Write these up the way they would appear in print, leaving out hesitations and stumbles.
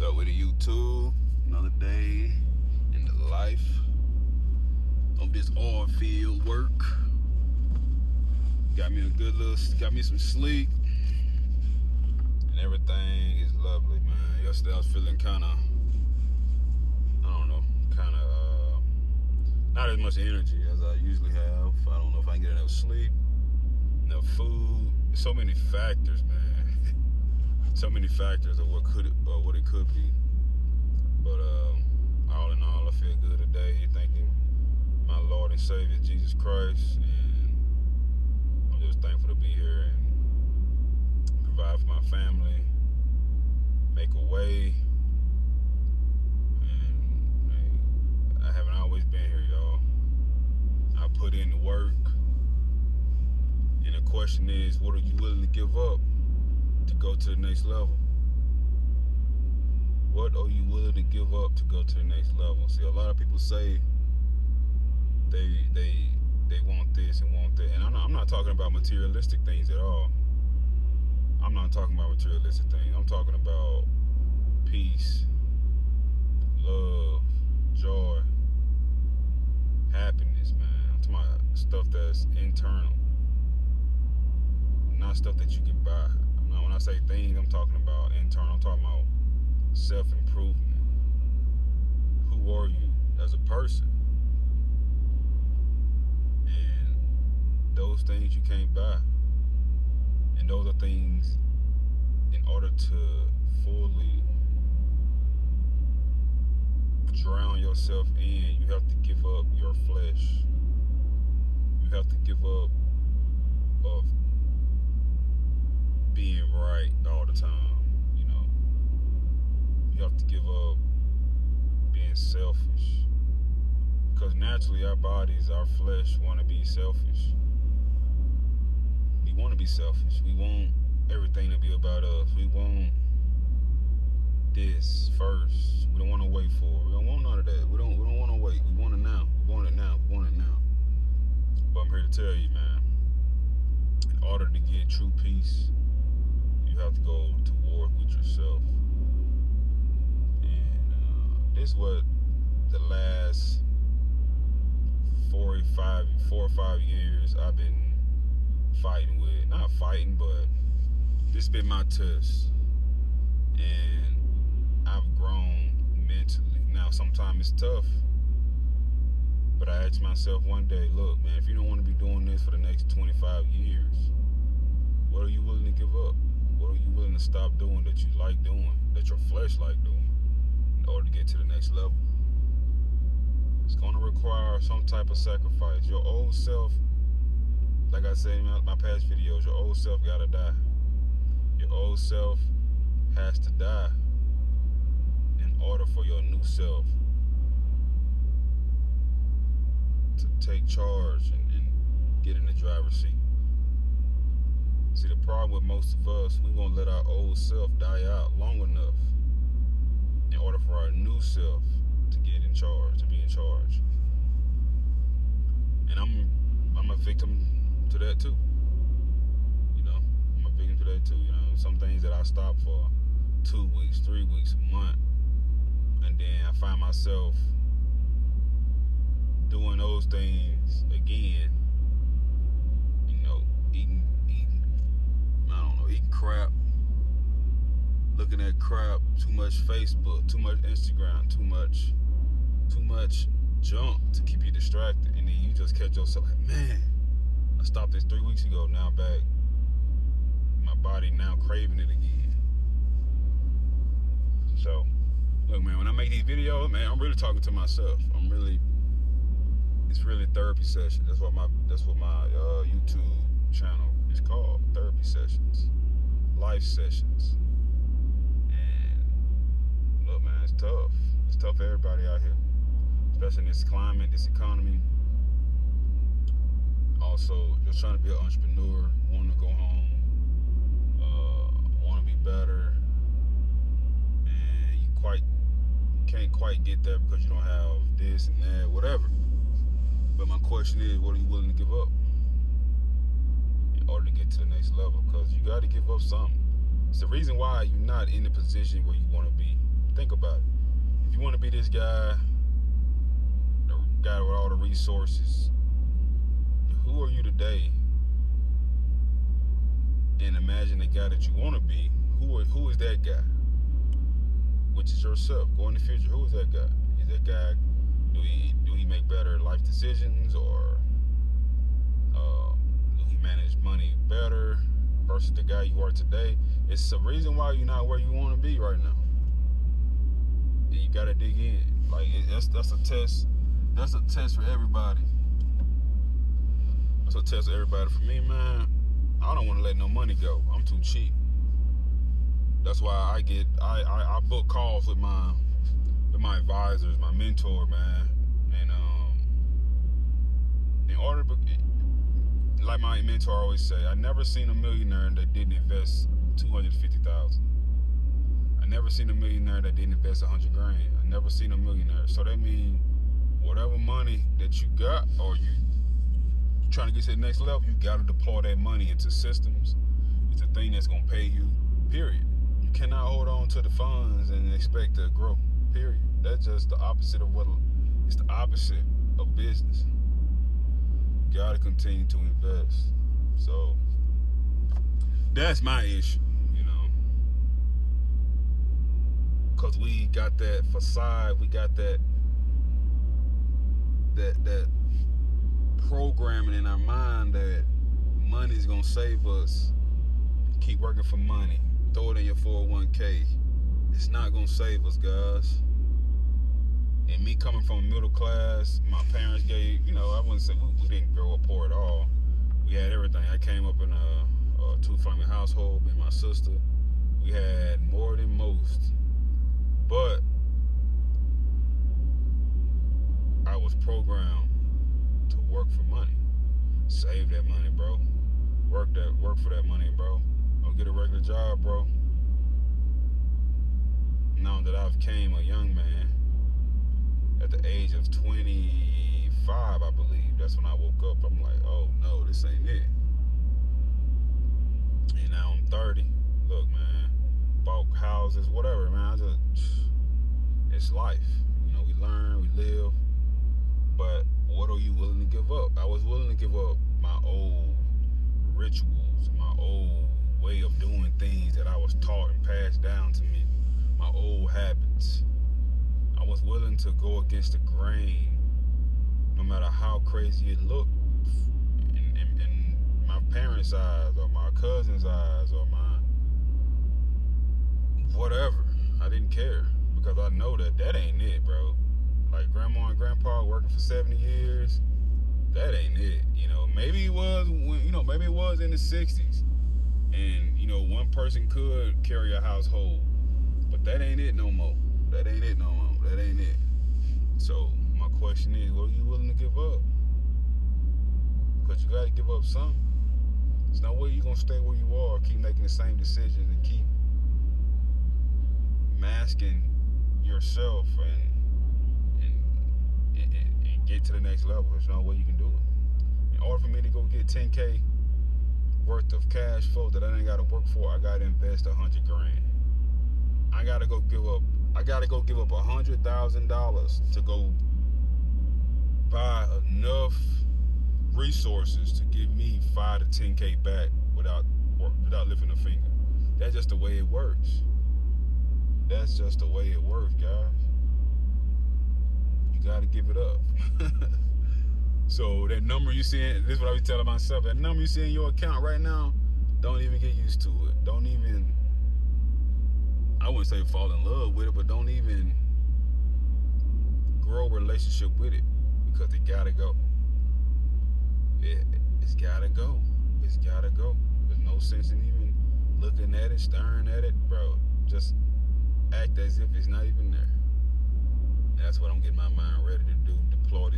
up with the YouTube? Another day in the life of this oil field work. Got me some sleep, and everything is lovely, man. Yesterday I was feeling kinda not as much energy as I usually have. I don't know if I can get enough sleep, enough food. So many factors, man. So many factors of what it could be. But all in all, I feel good today. Thanking my Lord and Savior Jesus Christ, and I'm just thankful to be here and provide for my family, make a way. And hey, I haven't always been here, y'all. I put in the work, and the question is, what are you willing to give up to go to the next level? What are you willing to give up to go to the next level? See, a lot of people say they want this and want that, and I'm not talking about materialistic things at all. I'm not talking about materialistic things. I'm talking about peace, love, joy, happiness, man. I'm talking about stuff that's internal, not stuff that you can buy. When I say things, I'm talking about internal. I'm talking about self-improvement. Who are you as a person? And those things you can't buy. And those are things, in order to fully drown yourself in, you have to give up your flesh. You have to give up of being right all the time. You have to give up being selfish, because naturally our bodies, our flesh want to be selfish. We want to be selfish. We want everything to be about us. We want this first. We don't want to wait for it. We don't want none of that. We don't want to wait. We want it now. We want it now. We want it now. But I'm here to tell you, man, in order to get true peace, you have to go to war with yourself. This is what the last 4 or 5 years I've been fighting with. Not fighting, but this has been my test. And I've grown mentally. Now, sometimes it's tough, but I asked myself one day, look, man, if you don't want to be doing this for the next 25 years, what are you willing to give up? What are you willing to stop doing that you like doing, that your flesh like doing, in order to get to the next level? It's going to require some type of sacrifice. Your old self, like I said in my past videos, your old self got to die. Your old self has to die in order for your new self to take charge and get in the driver's seat. See, the problem with most of us, we won't let our old self die out long enough in order for our new self to get in charge, to be in charge. And I'm a victim to that too. I'm a victim to that too. Some things that I stopped for 2 weeks, 3 weeks, a month, and then I find myself doing those things again. Eating crap, looking at crap, too much Facebook, too much Instagram, too much junk to keep you distracted, and then you just catch yourself like, man, I stopped this 3 weeks ago, now I'm back. My body now craving it again. So, look, man, when I make these videos, man, I'm really talking to myself. It's really therapy session. That's what my YouTube channel is called, therapy sessions, life sessions. And look, man, it's tough. It's tough for everybody out here, especially in this climate, this economy. Also, just trying to be an entrepreneur, wanting to go home, want to be better, and you can't quite get there because you don't have this and that, whatever. But my question is, what are you willing to give up in order to get to the next level? Because you got to give up something. It's the reason why you're not in the position where you want to be. Think about it. If you want to be this guy, the guy with all the resources, who are you today? And imagine the guy that you want to be. Who is that guy? Which is yourself. Go in the future. Who is that guy? Is that guy? Do he make better life decisions, or do he manage money better versus the guy you are today? It's the reason why you're not where you want to be right now. You gotta dig in. Like that's a test. That's a test for everybody. That's a test for everybody. For me, man, I don't want to let no money go. I'm too cheap. That's why I book calls with my advisors, my mentor, man. And in order to, like my mentor always say, I never seen a millionaire that didn't invest $250,000. I never seen a millionaire that didn't invest $100 grand. I never seen a millionaire. So that means whatever money that you got, or you trying to get to the next level, you got to deploy that money into systems. It's a thing that's gonna pay you. Period. You cannot hold on to the funds and expect to grow. Period. That's just the opposite of what. It's the opposite of business. You gotta continue to invest. So that's my issue, because we got that facade, we got that programming in our mind that money's gonna save us. Keep working for money. Throw it in your 401k. It's not gonna save us, guys. And me coming from a middle class, my parents gave, I wouldn't say we didn't grow up poor at all. We had everything. I came up in a two-family household, me and my sister. We had more than most. But I was programmed to work for money. Save that money, bro. Work for that money, bro. Don't get a regular job, bro. Now that I've became a young man, at the age of 25, I believe, that's when I woke up. I'm like, oh no, this ain't it. And now I'm 30. Look, man, bought houses, whatever, man. It's life. We learn, we live. But what are you willing to give up? I was willing to give up my old rituals, my old way of doing things that I was taught and passed down to me, my old habits. I was willing to go against the grain, no matter how crazy it looked in my parents' eyes, or my cousin's eyes, or my whatever. I didn't care, because I know that ain't it, bro. Like grandma and grandpa working for 70 years, that ain't it. Maybe it was maybe it was in the 60s, and one person could carry a household, but that ain't it no more. That ain't it no more. That ain't it. So my question is, what are you willing to give up? Because you got to give up something. There's no way you're going to stay where you are, keep making the same decisions, and keep masking yourself and get to the next level. There's no way you can do it. In order for me to go get 10K worth of cash flow that I ain't got to work for, I got to invest $100 grand. I got to go give up $100,000 to go buy enough resources to give me 5 to 10K back without lifting a finger. That's just the way it works. That's just the way it works, guys. You got to give it up. So that number you see, this is what I be telling myself, that number you see in your account right now, don't even get used to it. Don't even, I wouldn't say fall in love with it, but don't even grow a relationship with it, because it gotta go. It's gotta go. It's gotta go. There's no sense in even looking at it, staring at it, bro. Just act as if it's not even there. And that's what I'm getting my mind ready to do. Deploy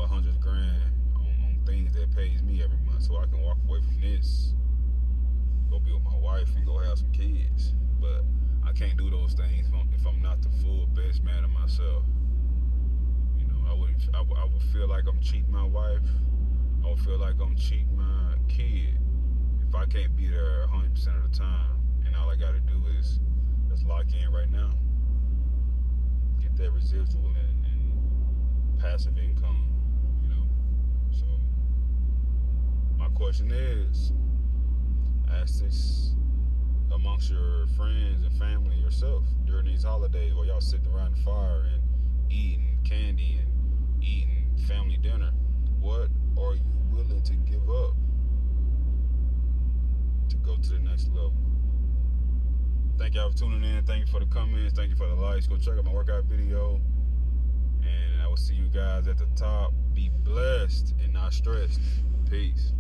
$100 grand on things that pays me every month, so I can walk away from this, go be with my wife, and go have some kids. But I can't do those things if I'm not the full best man of myself. I would feel like I'm cheating my wife. I would feel like I'm cheating my kid if I can't be there 100% of the time. And all I got to do is just lock in right now. that residual and passive income, you know. So my question is, ask this amongst your friends and family, yourself, during these holidays while y'all sitting around the fire and eating candy and eating family dinner. What are you willing to give up to go to the next level? Thank y'all for tuning in. Thank you for the comments. Thank you for the likes. Go check out my workout video. And I will see you guys at the top. Be blessed and not stressed. Peace.